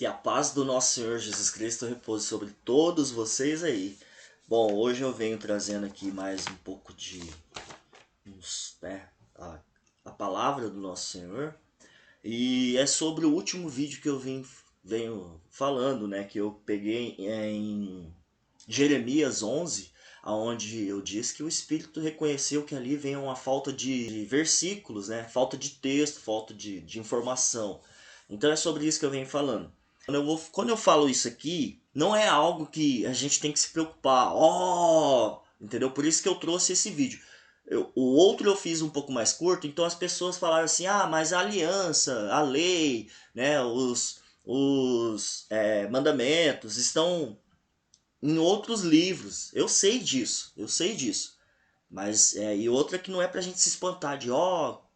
Que a paz do nosso Senhor Jesus Cristo repouse sobre todos vocês aí. Bom, hoje eu venho trazendo aqui mais um pouco de a palavra do nosso Senhor. E é sobre o último vídeo que eu venho falando, né? Que eu peguei em Jeremias 11, onde eu disse que o Espírito reconheceu que ali vem uma falta de versículos, né? Falta de texto, falta de informação. Então é sobre isso que eu venho falando. Quando eu falo isso aqui, não é algo que a gente tem que se preocupar. Entendeu? Por isso que eu trouxe esse vídeo. O outro eu fiz um pouco mais curto, então as pessoas falaram assim, mas a aliança, a lei, né, os mandamentos estão em outros livros. Eu sei disso, eu sei disso. Mas, e outra que não é pra gente se espantar de,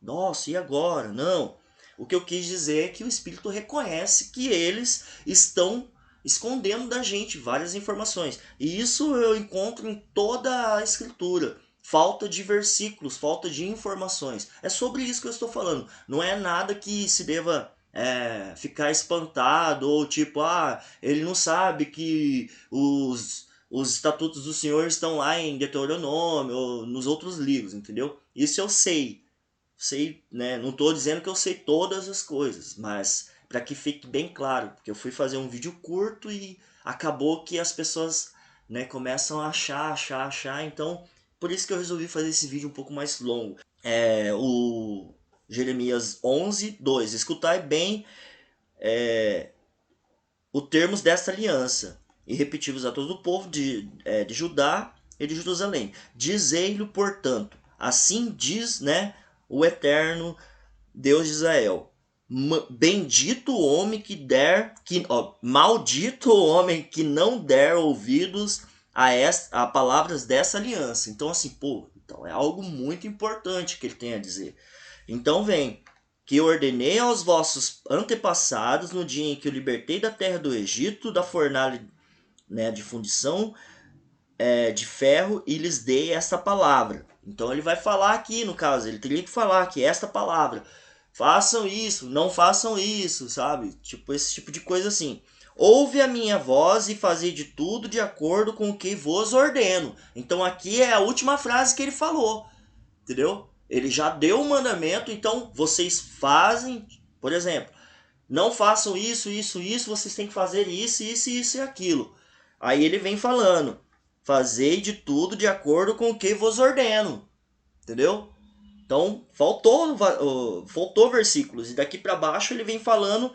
nossa, e agora? Não. O que eu quis dizer é que o Espírito reconhece que eles estão escondendo da gente várias informações. E isso eu encontro em toda a Escritura. Falta de versículos, falta de informações. É sobre isso que eu estou falando. Não é nada que se deva ficar espantado ou tipo, ele não sabe que os estatutos do Senhor estão lá em Deuteronômio ou nos outros livros, entendeu? Isso eu sei. Sei, né? Não estou dizendo que eu sei todas as coisas, mas para que fique bem claro, porque eu fui fazer um vídeo curto e acabou que as pessoas, né, começam a achar, então por isso que eu resolvi fazer esse vídeo um pouco mais longo. O Jeremias 11, 2. Escutai bem os termos desta aliança e repeti-vos a todo o povo de Judá e de Jerusalém. Dizei-lhe, portanto, assim diz, né, o eterno Deus de Israel. Bendito o homem maldito o homem que não der ouvidos a palavras dessa aliança. Então assim, então é algo muito importante que ele tem a dizer. Então vem, que ordenei aos vossos antepassados no dia em que eu libertei da terra do Egito, da fornalha, né, de fundição de ferro, e lhes dei esta palavra. Então ele vai falar aqui, no caso, ele teria que falar que esta palavra, façam isso, não façam isso, sabe? Tipo, esse tipo de coisa assim. Ouve a minha voz e fazei de tudo de acordo com o que vos ordeno. Então aqui é a última frase que ele falou, entendeu? Ele já deu o mandamento, então vocês fazem, por exemplo, não façam isso, vocês têm que fazer isso e aquilo. Aí ele vem falando, fazei de tudo de acordo com o que vos ordeno, entendeu? Então faltou versículos, e daqui para baixo ele vem falando,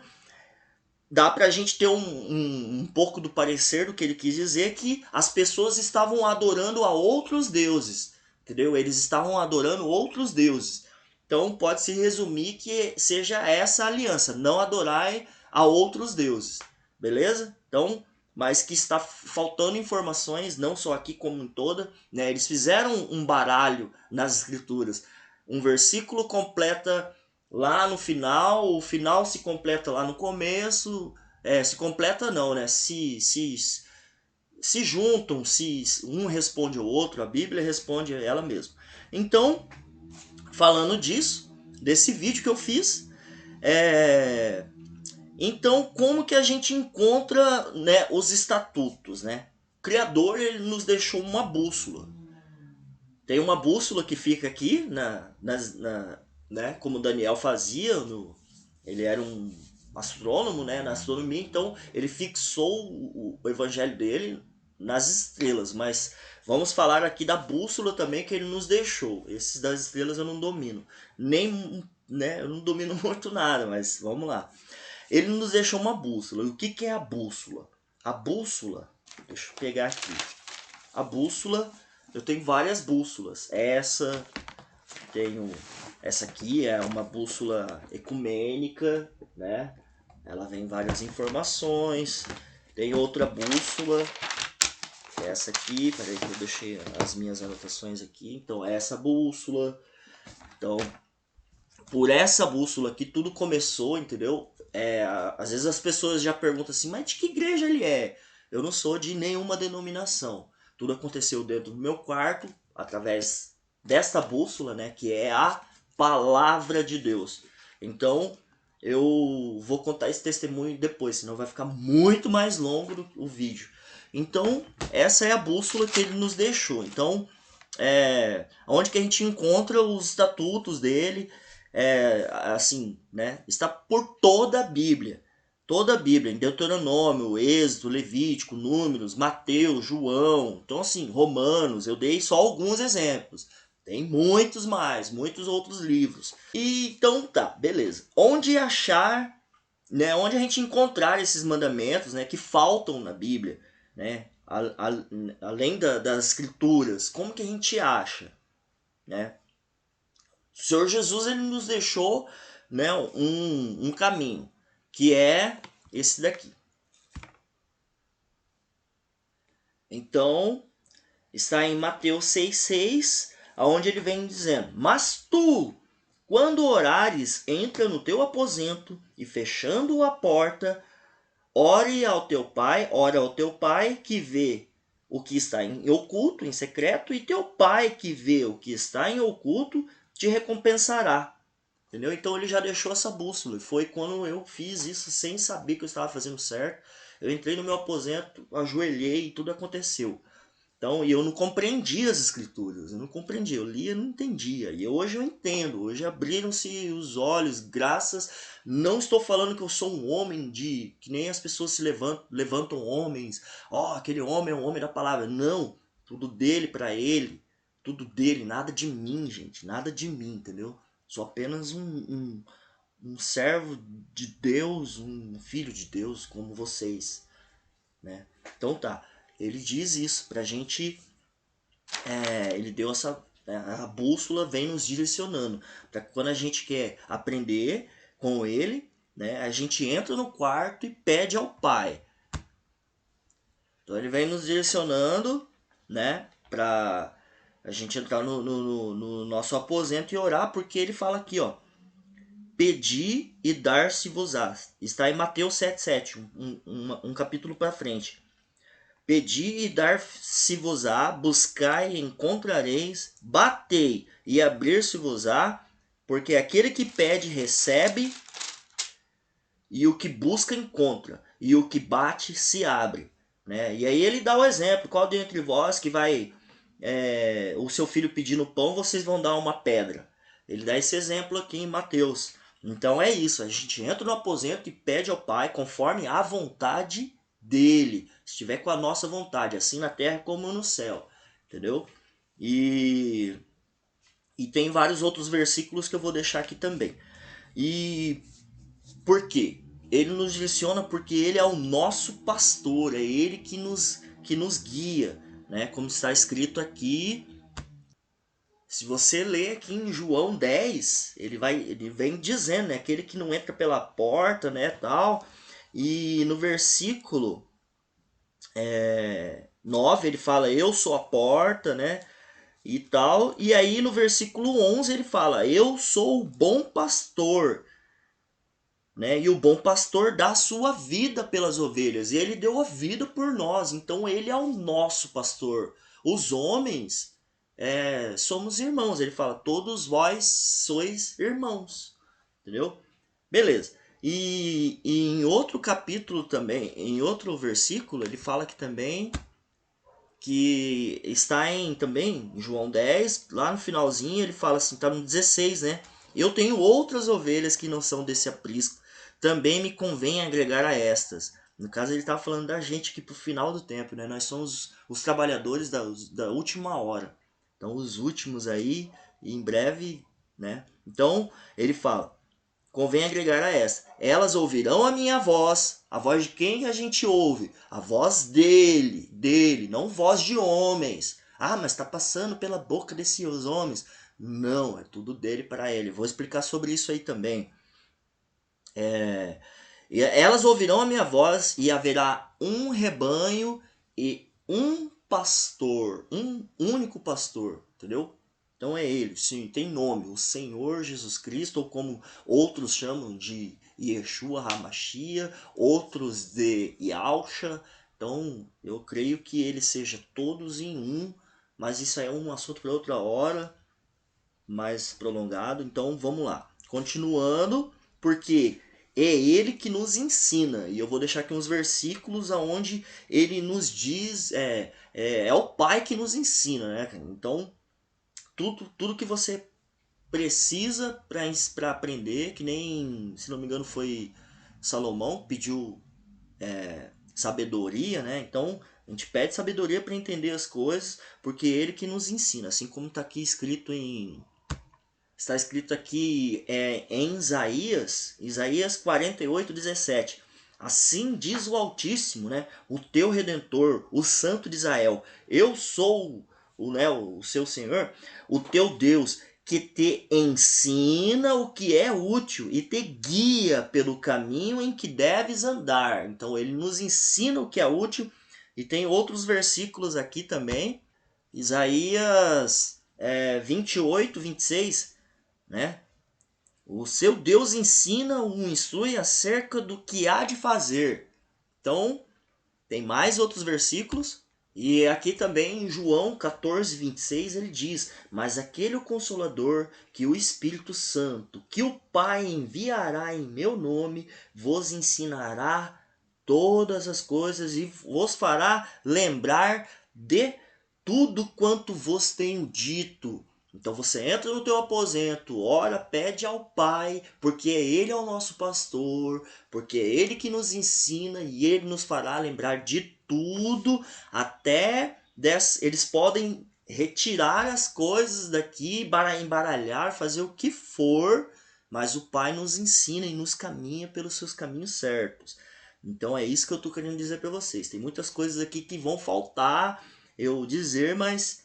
dá pra gente ter um pouco do parecer do que ele quis dizer, que as pessoas estavam adorando a outros deuses, entendeu? Eles estavam adorando outros deuses. Então pode-se resumir que seja essa a aliança, não adorai a outros deuses, beleza? Então, mas que está faltando informações, não só aqui como em toda, né? Eles fizeram um baralho nas escrituras. Um versículo completa lá no final, o final se completa lá no começo, se completa não, né? Se juntam, se um responde ao outro, a Bíblia responde a ela mesma. Então, falando disso, desse vídeo que eu fiz, então como que a gente encontra, né, os estatutos, né? O Criador, ele nos deixou uma bússola. Tem uma bússola que fica aqui né, como Daniel fazia, ele era um astrônomo, né, na astronomia, então ele fixou o evangelho dele nas estrelas, mas vamos falar aqui da bússola também que ele nos deixou. Esses das estrelas eu não domino, nem, né, eu não domino muito nada, mas vamos lá. Ele nos deixou uma bússola. E o que é a bússola? A bússola, deixa eu pegar aqui. A bússola, eu tenho várias bússolas. Essa aqui é uma bússola ecumênica, né? Ela vem várias informações. Tem outra bússola, que é essa aqui. Peraí que eu deixei as minhas anotações aqui. Então, essa bússola. Então, por essa bússola aqui tudo começou, entendeu? Às vezes as pessoas já perguntam assim, mas de que igreja ele é? Eu não sou de nenhuma denominação. Tudo aconteceu dentro do meu quarto, através desta bússola, né, que é a palavra de Deus. Então, eu vou contar esse testemunho depois, senão vai ficar muito mais longo o vídeo. Então, essa é a bússola que ele nos deixou. Então, onde que a gente encontra os estatutos dele, assim, né? Está por toda a Bíblia. Toda a Bíblia, em Deuteronômio, Êxodo, Levítico, Números, Mateus, João, então assim, Romanos, eu dei só alguns exemplos. Tem muitos mais, muitos outros livros. E então tá, beleza. Onde achar, né, onde a gente encontrar esses mandamentos, né, que faltam na Bíblia, né, além das escrituras, como que a gente acha, né? O Senhor Jesus ele nos deixou, né, um caminho, que é esse daqui. Então, está em Mateus 6,6, onde ele vem dizendo: Mas tu, quando orares, entra no teu aposento e fechando a porta, ora ao teu pai que vê o que está em oculto, em secreto, e teu pai que vê o que está em oculto te recompensará. Entendeu? Então ele já deixou essa bússola. Foi quando eu fiz isso sem saber que eu estava fazendo certo. Eu entrei no meu aposento, ajoelhei e tudo aconteceu. Então, e eu não compreendia as escrituras, eu não compreendia, eu lia e não entendia. E hoje eu entendo, hoje abriram-se os olhos, graças. Não estou falando que eu sou um homem de. Que nem as pessoas se levantam homens. Ó, aquele homem é um homem da palavra. Não, tudo dele para ele, tudo dele, nada de mim, gente, nada de mim, entendeu? Sou apenas um servo de Deus, um filho de Deus como vocês, né? Então tá, ele diz isso pra gente, ele deu essa, a bússola vem nos direcionando, para quando a gente quer aprender com ele, né, a gente entra no quarto e pede ao Pai. Então ele vem nos direcionando, né, para a gente entrar no nosso aposento e orar, porque ele fala aqui, ó, pedi e dar-se-vos-á. Está em Mateus 7,7, um capítulo para frente. Pedi e dar-se-vos-á, buscai e encontrareis, batei e abrir-se-vos-á, porque aquele que pede recebe, e o que busca encontra, e o que bate se abre. Né? E aí ele dá o exemplo, qual dentre vós que vai o seu filho pedindo pão, vocês vão dar uma pedra. Ele dá esse exemplo aqui em Mateus. Então é isso, a gente entra no aposento e pede ao Pai conforme a vontade dele, se estiver com a nossa vontade, assim na terra como no céu, entendeu? E tem vários outros versículos que eu vou deixar aqui também. E por quê? Ele nos direciona porque ele é o nosso pastor, é ele que nos guia, né? Como está escrito aqui. Se você ler aqui em João 10, ele vem dizendo, né, aquele que não entra pela porta, né, tal. E no versículo 9 ele fala, eu sou a porta, né, e tal. E aí no versículo 11 ele fala, eu sou o bom pastor, né, e o bom pastor dá a sua vida pelas ovelhas. E ele deu a vida por nós, então ele é o nosso pastor. Os homens somos irmãos. Ele fala, todos vós sois irmãos. Entendeu? Beleza. E em outro capítulo também, em outro versículo, ele fala que também, que está em também em João 10, lá no finalzinho, ele fala assim, tá no 16, né? Eu tenho outras ovelhas que não são desse aprisco, também me convém agregar a estas. No caso, ele está falando da gente aqui pro final do tempo, né? Nós somos os trabalhadores da última hora. Então, os últimos aí, e em breve, né? Então, ele fala, convém agregar a essa. Elas ouvirão a minha voz. A voz de quem a gente ouve? A voz dele, não voz de homens. Ah, mas está passando pela boca desses homens. Não, é tudo dele para ele. Vou explicar sobre isso aí também. E elas ouvirão a minha voz e haverá um rebanho e um pastor, um único pastor, entendeu? Então é ele, sim, tem nome, o Senhor Jesus Cristo, ou como outros chamam de Yeshua HaMashiach, outros de Yahusha. Então eu creio que ele seja todos em um, mas isso é um assunto para outra hora, mais prolongado. Então vamos lá, continuando, porque é ele que nos ensina. E eu vou deixar aqui uns versículos onde ele nos diz, é o Pai que nos ensina, né? Então, tudo que você precisa para aprender, que nem, se não me engano, foi Salomão pediu sabedoria, né? Então, a gente pede sabedoria para entender as coisas, porque é ele que nos ensina, assim como está escrito aqui em Isaías 48:17. Assim diz o Altíssimo, né? O teu Redentor, o Santo de Israel. Eu sou o seu Senhor, o teu Deus, que te ensina o que é útil e te guia pelo caminho em que deves andar. Então ele nos ensina o que é útil. E tem outros versículos aqui também. Isaías 28:26, né? O seu Deus ensina, o instrui acerca do que há de fazer. Então, tem mais outros versículos. E aqui também em João 14:26 ele diz: Mas aquele Consolador, que o Espírito Santo, que o Pai enviará em meu nome, vos ensinará todas as coisas e vos fará lembrar de tudo quanto vos tenho dito. Então você entra no teu aposento, ora, pede ao Pai, porque Ele é o nosso pastor, porque é Ele que nos ensina e Ele nos fará lembrar de tudo, eles podem retirar as coisas daqui, embaralhar, fazer o que for, mas o Pai nos ensina e nos caminha pelos seus caminhos certos. Então é isso que eu estou querendo dizer para vocês. Tem muitas coisas aqui que vão faltar eu dizer, mas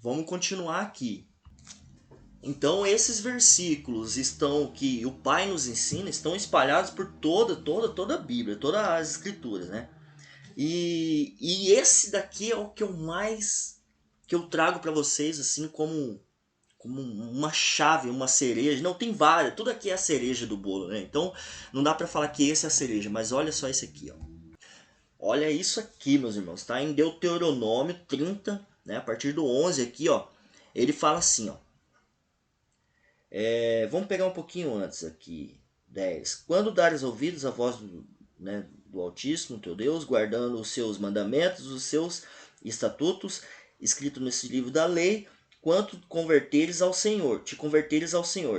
vamos continuar aqui. Então esses versículos estão que o Pai nos ensina estão espalhados por toda a Bíblia, todas as Escrituras, né? E esse daqui é o que eu trago para vocês assim como uma chave, uma cereja. Não, tem várias, tudo aqui é a cereja do bolo, né? Então não dá para falar que esse é a cereja, mas olha só esse aqui, ó. Olha isso aqui, meus irmãos, tá? Em Deuteronômio 30, né, a partir do 11 aqui, ó, ele fala assim, ó. Vamos pegar um pouquinho antes aqui, 10. Quando dares ouvidos à voz do Altíssimo, teu Deus, guardando os seus mandamentos, os seus estatutos, escrito nesse livro da lei, quanto te converteres ao Senhor,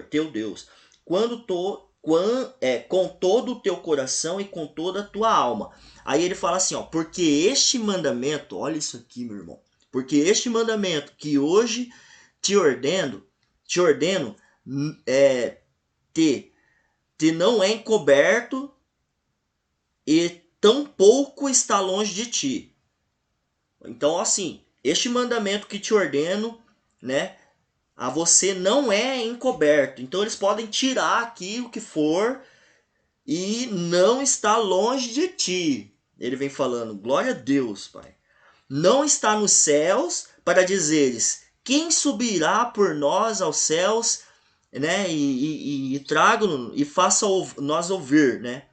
teu Deus, com todo o teu coração e com toda a tua alma. Aí ele fala assim, ó, porque este mandamento, olha isso aqui, meu irmão, porque este mandamento que hoje te ordeno, é, te não é encoberto e tampouco está longe de ti. Então, assim, este mandamento que te ordeno, né, a você não é encoberto. Então, eles podem tirar aqui o que for e não está longe de ti. Ele vem falando, glória a Deus, Pai. Não está nos céus para dizeres, quem subirá por nós aos céus, né, e traga e faça nós ouvir, né,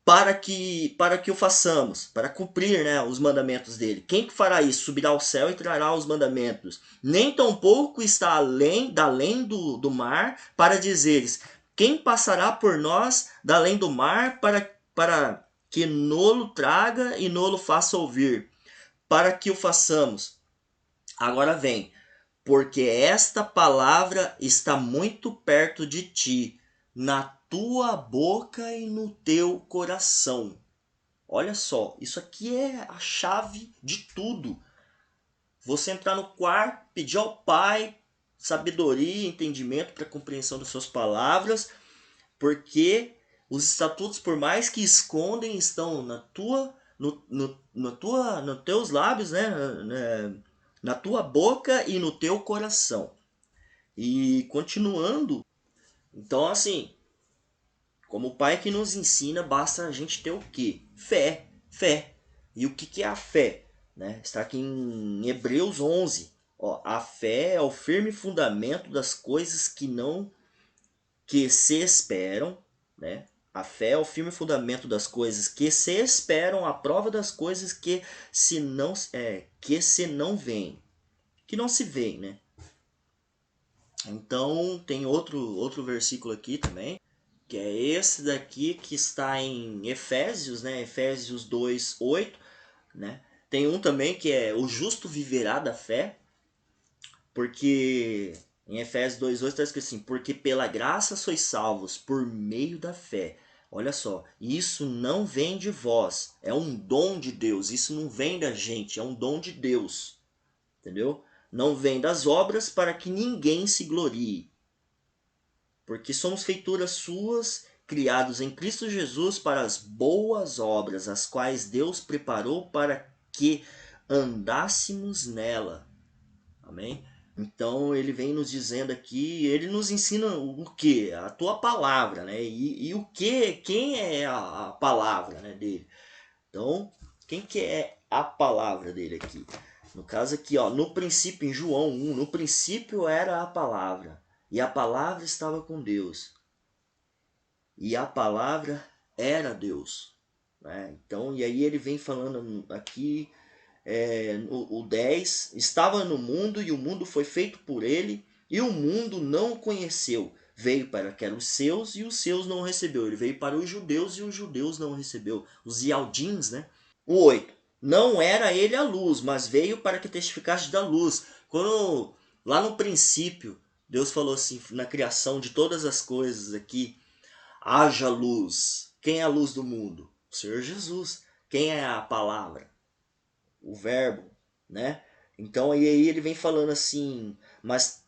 para que o façamos, para cumprir, né, os mandamentos dele. Quem que fará isso? Subirá ao céu e trará os mandamentos. Nem tampouco está além do mar para dizeres, quem passará por nós da além do mar para que nolo traga e nolo faça ouvir, para que o façamos. Agora vem, porque esta palavra está muito perto de ti, na tua boca e no teu coração. Olha só, isso aqui é a chave de tudo. Você entrar no quarto, pedir ao Pai sabedoria e entendimento para a compreensão das suas palavras, porque os estatutos, por mais que escondem, estão nos teus lábios, né? Na tua boca e no teu coração. E continuando, então assim, como o Pai que nos ensina, basta a gente ter o quê? Fé. Fé. E o que é a fé? Né? Está aqui em Hebreus 11. Ó, a fé é o firme fundamento das coisas que se esperam, né? A fé é o firme fundamento das coisas que se esperam, a prova das coisas que se não veem, que não se veem, né? Então tem outro versículo aqui também, que é esse daqui que está em Efésios, né? Efésios 2:8, né? Tem um também que é o justo viverá da fé, porque em Efésios 2:8 está escrito assim, porque pela graça sois salvos por meio da fé. Olha só, isso não vem de vós, é um dom de Deus, isso não vem da gente, é um dom de Deus, entendeu? Não vem das obras para que ninguém se glorie, porque somos feituras suas, criados em Cristo Jesus para as boas obras, as quais Deus preparou para que andássemos nela. Amém? Então ele vem nos dizendo aqui, ele nos ensina o que? A tua palavra, né? E o que? Quem é a palavra, né, dele? Então, quem que é a palavra dele aqui? No caso aqui, ó, no princípio, em João 1, no princípio era a palavra, e a palavra estava com Deus, e a palavra era Deus. Né? Então, e aí ele vem falando aqui, o 10, estava no mundo e o mundo foi feito por ele, e o mundo não o conheceu. Veio para que eram os seus e os seus não recebeu. Ele veio para os judeus e os judeus não recebeu. Os Ialdins, né? O 8. Não era ele a luz, mas veio para que testificasse da luz. Quando lá no princípio, Deus falou assim, na criação de todas as coisas aqui, haja luz. Quem é a luz do mundo? O Senhor Jesus. Quem é a palavra? O verbo, né? Então aí ele vem falando assim, mas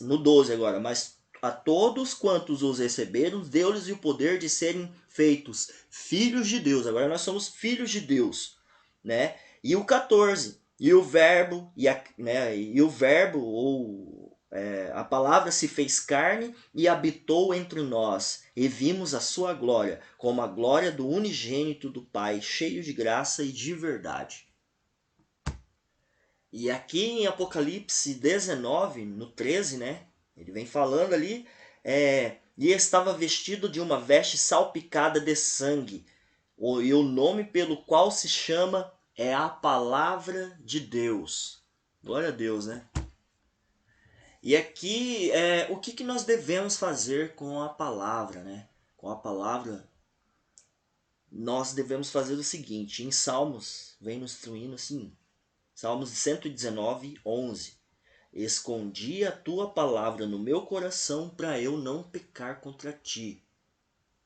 no 12 agora, mas a todos quantos os receberam, deu-lhes o poder de serem feitos filhos de Deus. Agora nós somos filhos de Deus, né? E o 14, e o verbo, e o verbo a palavra se fez carne e habitou entre nós, e vimos a sua glória, como a glória do unigênito do Pai, cheio de graça e de verdade. E aqui em Apocalipse 19, no 13, né? Ele vem falando ali, e estava vestido de uma veste salpicada de sangue, e o nome pelo qual se chama é a Palavra de Deus. Glória a Deus, né? E aqui, o que nós devemos fazer com a palavra, né? Com a palavra, nós devemos fazer o seguinte, em Salmos, vem nos instruindo assim, Salmos 119, 11. Escondi a tua palavra no meu coração para eu não pecar contra ti.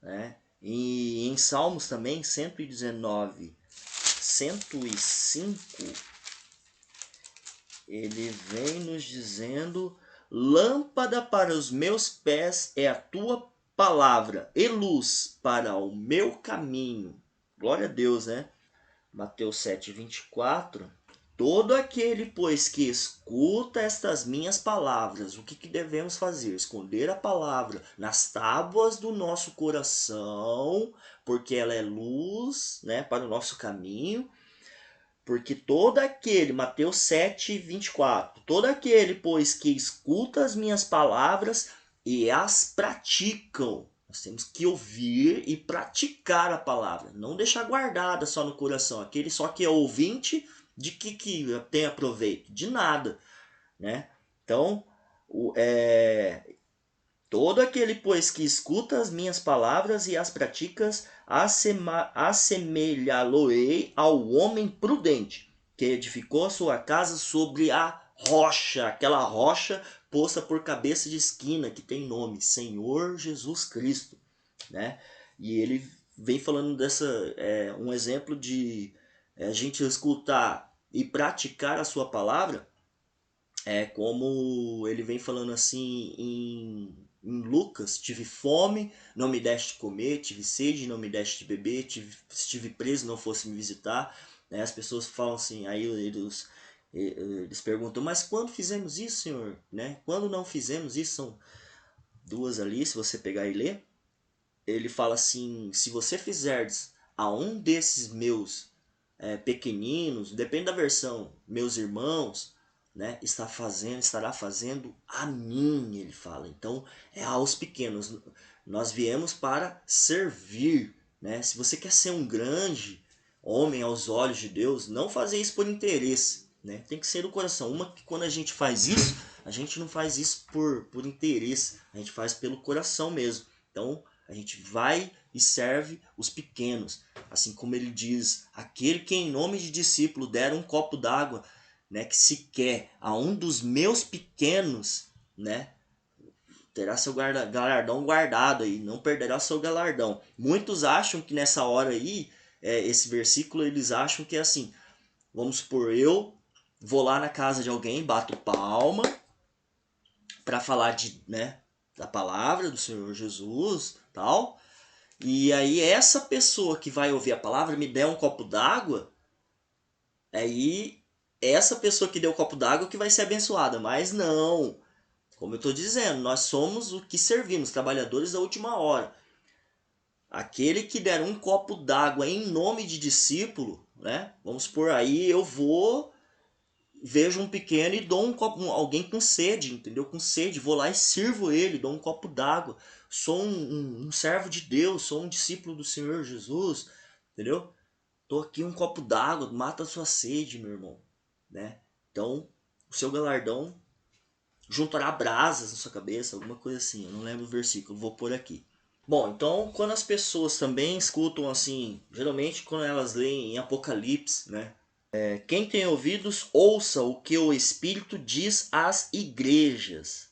Né? E em Salmos também, 119, 105, ele vem nos dizendo, lâmpada para os meus pés é a tua palavra e luz para o meu caminho. Glória a Deus, né? Mateus 7, 24. Todo aquele, pois, que escuta estas minhas palavras, o que devemos fazer? Esconder a palavra nas tábuas do nosso coração, porque ela é luz, né, para o nosso caminho. Porque todo aquele, Mateus 7, 24, todo aquele, pois, que escuta as minhas palavras e as praticam. Nós temos que ouvir e praticar a palavra, não deixar guardada só no coração. Aquele só que é ouvinte, de que tem proveito? De nada, né? Então, todo aquele, pois, que escuta as minhas palavras e as praticas, assemelhá-lo-ei ao homem prudente, que edificou a sua casa sobre a rocha, aquela rocha posta por cabeça de esquina, que tem nome, Senhor Jesus Cristo. Né? E ele vem falando um exemplo de a gente escutar e praticar a sua palavra, como ele vem falando assim em Lucas, tive fome, não me deste comer, tive sede, não me deste beber, estive preso, não fosse me visitar. Né? As pessoas falam assim, aí eles perguntam, mas quando fizemos isso, Senhor? Né? Quando não fizemos isso? São duas ali, se você pegar e ler. Ele fala assim, se você fizerdes a um desses meus pequeninos, depende da versão, meus irmãos, né, estará fazendo a mim, ele fala. Então, é aos pequenos. Nós viemos para servir. Né? Se você quer ser um grande homem aos olhos de Deus, não fazer isso por interesse. Né? Tem que ser do coração. Uma que quando a gente faz isso, a gente não faz isso por interesse, a gente faz pelo coração mesmo. Então, a gente vai e serve os pequenos. Assim como ele diz, aquele que em nome de discípulo der um copo d'água, né, que se quer a um dos meus pequenos, né, terá seu galardão guardado aí, não perderá seu galardão. Muitos acham que nessa hora aí, esse versículo, eles acham que é assim, vamos supor, eu vou lá na casa de alguém, bato palma para falar da palavra do Senhor Jesus, tal. E aí essa pessoa que vai ouvir a palavra me der um copo d'água, aí essa pessoa que deu o copo d'água que vai ser abençoada, mas não. Como eu estou dizendo, nós somos o que servimos, trabalhadores da última hora. Aquele que der um copo d'água em nome de discípulo, né? Vamos por aí, eu vou, vejo um pequeno e dou um copo, alguém com sede, entendeu? Com sede, vou lá e sirvo ele, dou um copo d'água. Sou um servo de Deus, sou um discípulo do Senhor Jesus, entendeu? Tô aqui um copo d'água, mata a sua sede, meu irmão, né? Então, o seu galardão juntará brasas na sua cabeça, alguma coisa assim. Eu não lembro o versículo, vou pôr aqui. Bom, então quando as pessoas também escutam assim, geralmente quando elas leem em Apocalipse, né? Quem tem ouvidos, ouça o que o Espírito diz às igrejas,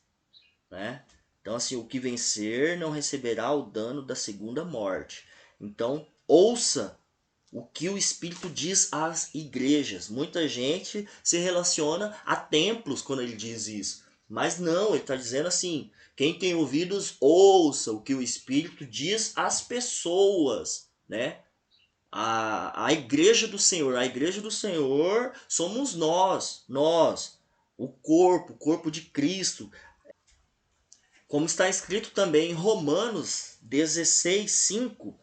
né? Então assim, o que vencer não receberá o dano da segunda morte. Então, ouça o que o Espírito diz às igrejas. Muita gente se relaciona a templos quando ele diz isso. Mas não, ele está dizendo assim: quem tem ouvidos, ouça o que o Espírito diz às pessoas, né? A igreja do Senhor. A igreja do Senhor somos nós, o corpo de Cristo. Como está escrito também em Romanos 16:5,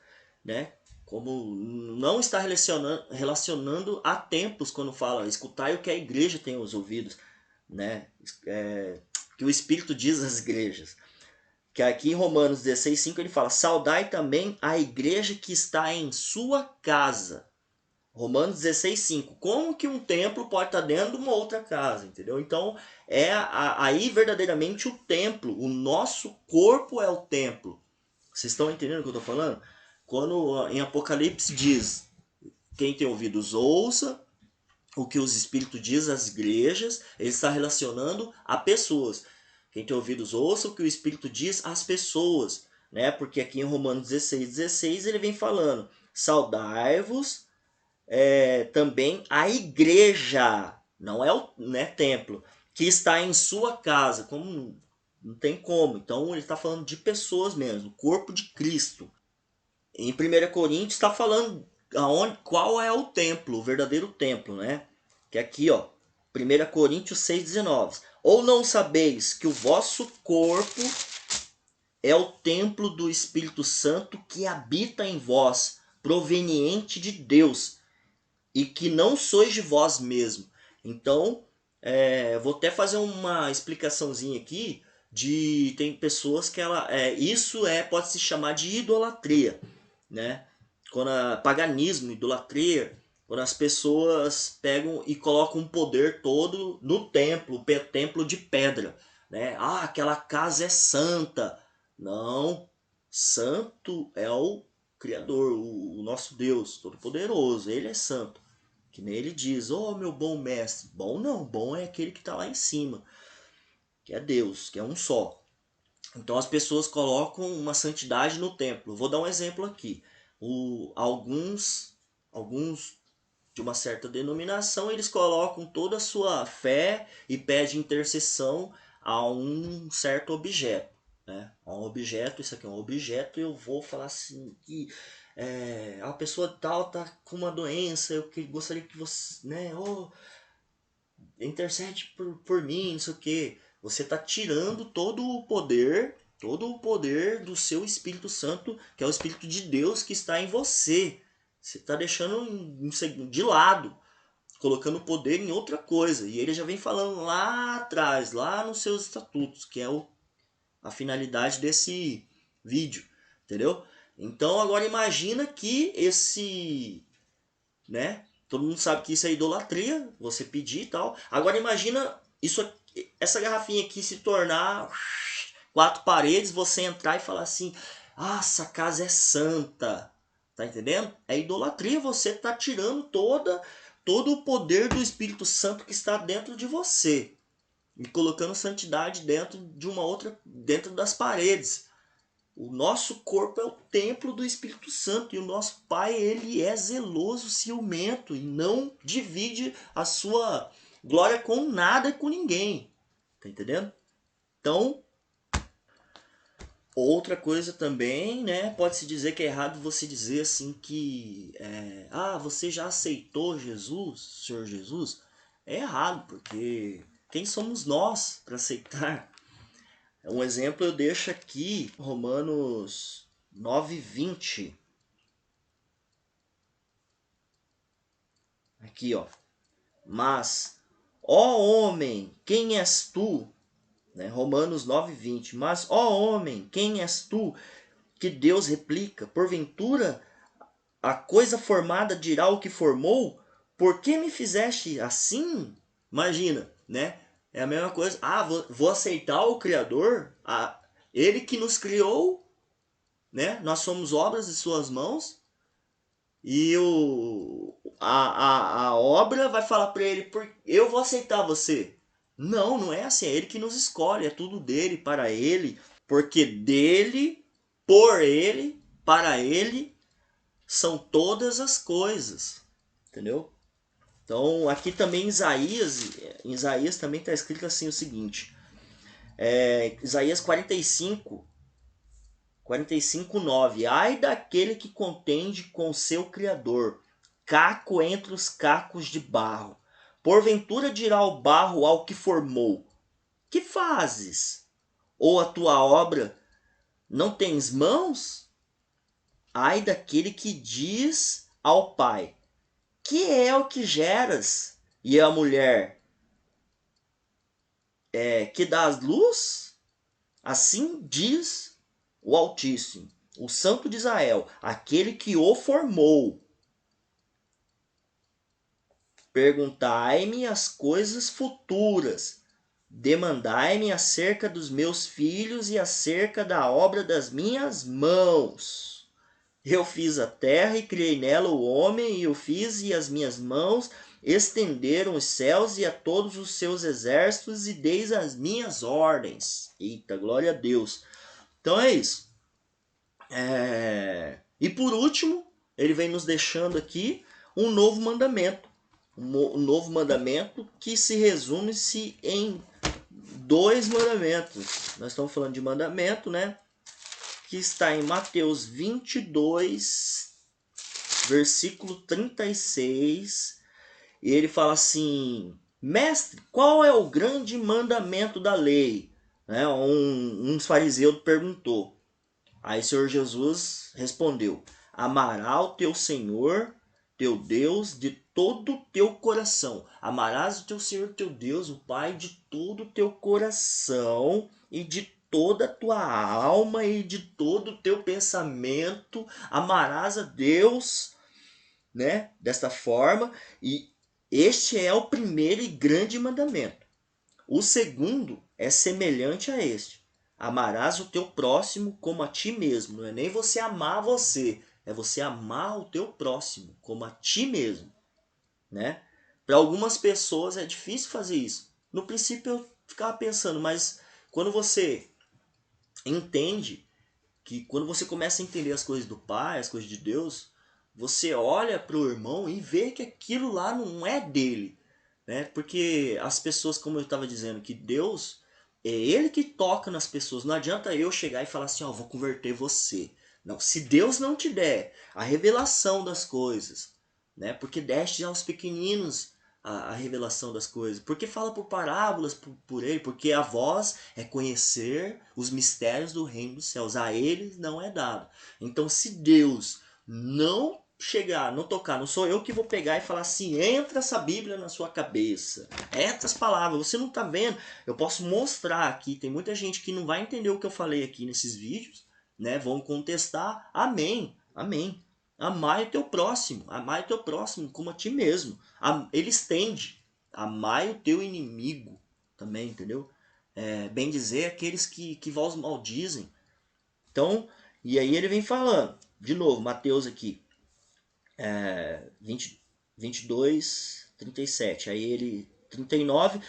né? Como não está relacionando a templos quando fala, escutai o que a igreja tem aos ouvidos, né? Que o Espírito diz às igrejas. Que aqui em Romanos 16:5 ele fala, saudai também a igreja que está em sua casa. Romanos 16:5. Como que um templo pode estar dentro de uma outra casa, entendeu? Então, aí verdadeiramente o templo, o nosso corpo é o templo. Vocês estão entendendo o que eu estou falando? Quando em Apocalipse diz, quem tem ouvidos ouça o que os Espíritos diz às igrejas, ele está relacionando a pessoas. Quem tem ouvidos ouça o que o Espírito diz às pessoas, né? Porque aqui em Romanos 16:16 ele vem falando, saudai-vos também a igreja, não é o templo, que está em sua casa, como não tem como. Então ele está falando de pessoas mesmo, o corpo de Cristo. Em 1 Coríntios está falando qual é o templo, o verdadeiro templo, né? Que é aqui, ó, 1 Coríntios 6:19. Ou não sabeis que o vosso corpo é o templo do Espírito Santo que habita em vós, proveniente de Deus, e que não sois de vós mesmo. Então, vou até fazer uma explicaçãozinha aqui tem pessoas que isso pode se chamar de idolatria, né? Quando paganismo, idolatria, quando as pessoas pegam e colocam um poder todo no templo, templo de pedra, né? Ah, aquela casa é santa. Não, santo é o Criador, o nosso Deus Todo-Poderoso, ele é santo. Que nem ele diz, oh meu bom mestre. Bom não, bom é aquele que está lá em cima, que é Deus, que é um só. Então as pessoas colocam uma santidade no templo. Vou dar um exemplo aqui. Alguns de uma certa denominação, eles colocam toda a sua fé e pedem intercessão a um certo objeto. Né? A um objeto, isso aqui é um objeto, e eu vou falar assim que a pessoa tal tá com uma doença, eu gostaria que você, né, intercede por mim, não sei o que. Você está tirando todo o poder do seu Espírito Santo, que é o Espírito de Deus que está em você. Você está deixando de lado, colocando o poder em outra coisa. E ele já vem falando lá atrás, lá nos seus estatutos, que é a finalidade desse vídeo, entendeu? Então agora imagina que né? Todo mundo sabe que isso é idolatria, você pedir e tal. Agora imagina essa garrafinha aqui se tornar 4 paredes, você entrar e falar assim, Ah, essa casa é santa. Tá entendendo? É idolatria, você tá tirando todo o poder do Espírito Santo que está dentro de você e colocando santidade dentro de uma outra, dentro das paredes. O nosso corpo é o templo do Espírito Santo e o nosso Pai, ele é zeloso, ciumento e não divide a sua glória com nada e com ninguém. Tá entendendo? Então, outra coisa também, né? Pode-se dizer que é errado você dizer assim que você já aceitou Jesus, Senhor Jesus? É errado, porque quem somos nós para aceitar? Um exemplo eu deixo aqui, Romanos 9:20. Aqui, ó. Mas, ó homem, quem és tu? Né? Romanos 9:20. Mas, ó homem, quem és tu? Que Deus replica. Porventura, a coisa formada dirá o que formou? Por que me fizeste assim? Imagina, né? É a mesma coisa. Ah, vou aceitar o Criador? Ah, ele que nos criou, né? Nós somos obras de suas mãos. E a obra vai falar para ele, eu vou aceitar você. Não, não é assim. É ele que nos escolhe. É tudo dele, para ele. Porque dele, por ele, para ele, são todas as coisas. Entendeu? Então, aqui também em Isaías também está escrito assim o seguinte. Isaías 45:9. Ai daquele que contende com seu Criador, caco entre os cacos de barro. Porventura dirá o barro ao que formou: que fazes? Ou a tua obra não tens mãos? Ai daquele que diz ao pai: que é o que geras? E a mulher: que dás luz? Assim diz o Altíssimo, o Santo de Israel, aquele que o formou. Perguntai-me as coisas futuras, demandai-me acerca dos meus filhos e acerca da obra das minhas mãos. Eu fiz a terra e criei nela o homem, e eu fiz, e as minhas mãos estenderam os céus e a todos os seus exércitos, e deis as minhas ordens. Eita, glória a Deus. Então é isso. E por último, ele vem nos deixando aqui um novo mandamento. Um novo mandamento que se resume-se em dois mandamentos. Nós estamos falando de mandamento, né? Que está em Mateus 22, versículo 36. E ele fala assim: Mestre, qual é o grande mandamento da lei? Né? Um fariseu perguntou. Aí o Senhor Jesus respondeu: Amarás o teu Senhor, teu Deus, de todo o teu coração. Amarás o teu Senhor, teu Deus, o Pai, de todo o teu coração e de toda a tua alma e de todo o teu pensamento. Amarás a Deus, né? Desta forma. E este é o primeiro e grande mandamento. O segundo é semelhante a este: amarás o teu próximo como a ti mesmo. Não é nem você amar você, é você amar o teu próximo como a ti mesmo, né? Para algumas pessoas é difícil fazer isso. No princípio eu ficava pensando, mas quando você entende que quando você começa a entender as coisas do Pai, as coisas de Deus, você olha para o irmão e vê que aquilo lá não é dele, né? Porque as pessoas, como eu estava dizendo, que Deus é ele que toca nas pessoas. Não adianta eu chegar e falar assim, ó, vou converter você. Não, se Deus não te der a revelação das coisas, né? Porque deste aos pequeninos a revelação das coisas. Porque fala por parábolas por ele, porque a voz é conhecer os mistérios do reino dos céus. A eles não é dado. Então, se Deus não chegar, não tocar, não sou eu que vou pegar e falar assim, entra essa Bíblia na sua cabeça, essas palavras, você não tá vendo, eu posso mostrar aqui, tem muita gente que não vai entender o que eu falei aqui nesses vídeos, né, vão contestar, amém, amém, amai o teu próximo como a ti mesmo, ele estende, amai o teu inimigo, também, entendeu, bem dizer, aqueles que vos maldizem, então, E aí ele vem falando, de novo, Mateus aqui, 22, 37. Aí ele, 39,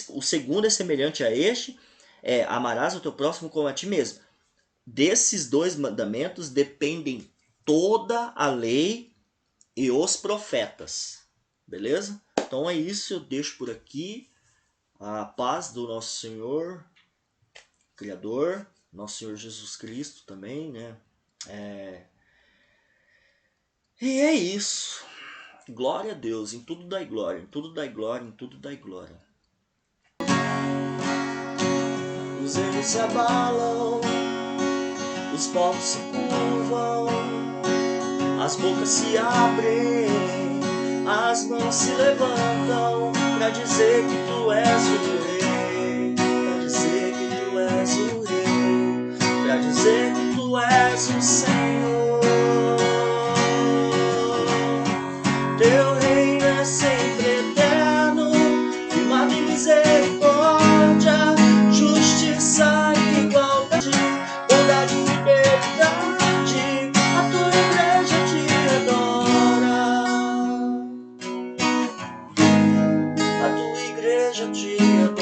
o segundo é semelhante a este, amarás o teu próximo como a ti mesmo. Desses dois mandamentos dependem toda a lei e os profetas. Beleza? Então é isso, eu deixo por aqui. A paz do nosso Senhor, Criador, nosso Senhor Jesus Cristo também, né? E é isso. Glória a Deus, em tudo dai glória, em tudo dai glória, em tudo dai glória. Os reinos se abalam, os povos se curvam, as bocas se abrem, as mãos se levantam pra dizer que tu és o rei, pra dizer que tu és o rei, pra dizer que tu és o Senhor. Teu reino é sempre eterno, firmado em misericórdia, justiça e igualdade, bondade e fidelidade. A tua igreja te adora, a tua igreja te adora.